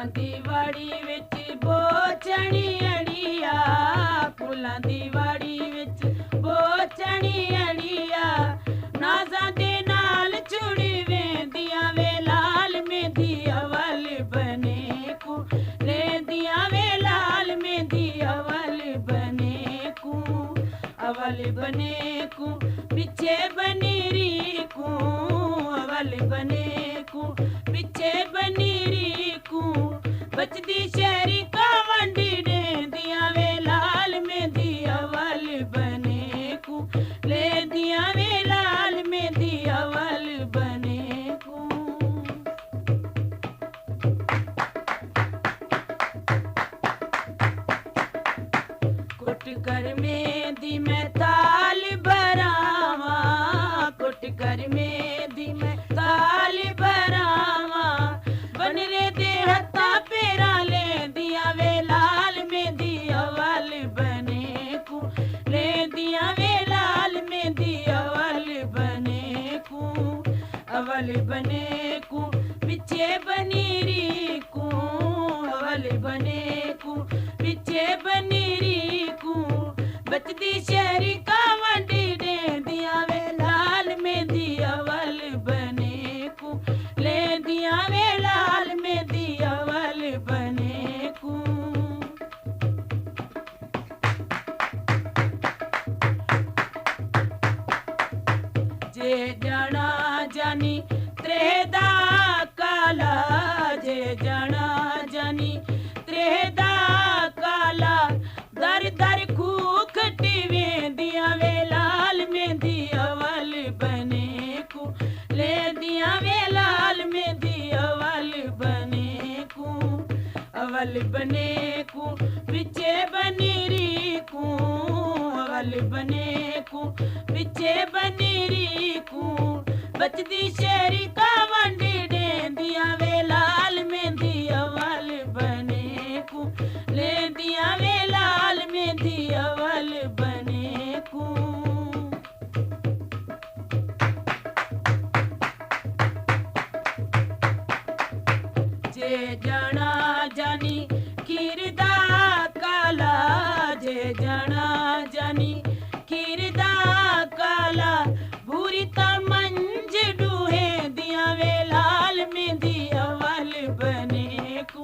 फुलां दी वाड़ी विच बोचणी अड़िया, फुलां दी वाड़ी विच बोचणी अड़िया, नाज़ां दे नाल चुड़ी वेंदियां वे लाल मेहंदी अवल बने कू लेंदियां वे लाल मेहंदी अवल बने कू, अवल बने कू पिछे बनीरी कू, अवल बने कू पिछे बनीरी कू, बचदी शहरी का वंडी देंदियां वे लाल मेहंदी अवल बने कू लेंदियां वे लाल मेहंदी अवल बने कू। कुट कर मेहंदी मैं ताल बरावा, कुट कर मेहंदी मैं ताल बरावा, बन रे दे हत्था पेरा लेंदियां वे लाल मेहंदी अवल बने कू लेंदियां वे लाल मेहंदी अवल बने कू, अवल बने कू पिछे बनीरी कू, अवल बने कू पिछे बनीरी कू, बचदी शहरी का वंडी देंदियां वे लाल मेहंदी अवल बने कू लेंदियां वे लाल मेहंदी अवल बने कू। जे जाना जानी त्रेदा काला, जे जाना जानी त्रेदा काला, दर दर खूख टिवेंदियां वे लाल मेहंदी अवल बने कू लेंदियां वे लाल मेहंदी अवल बने कू, अवल बने कू पिछे बनीरी कू, अवल बने कू पिछे बनीरी कू, बचदी शहरी का वंडी देंदियां वे लाल मेहंदी अवल बने कू लेंदियां वे लाल मेहंदी अवल बने कू। जे जाना जानी खीरदा काला, जे जाना जानी खीरदा काला, भूरी ता मंज डूहे दियां वे लाल मेहंदी अवल बने कू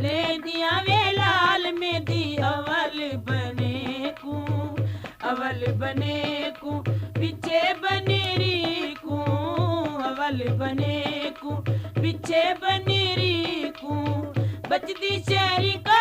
लेंदियां वे लाल मेहंदी अवल बने कू, अवल बने कू पिछे बनीरी कू, अवल बने कू पिछे बनीरी कू, बचदी शहरी का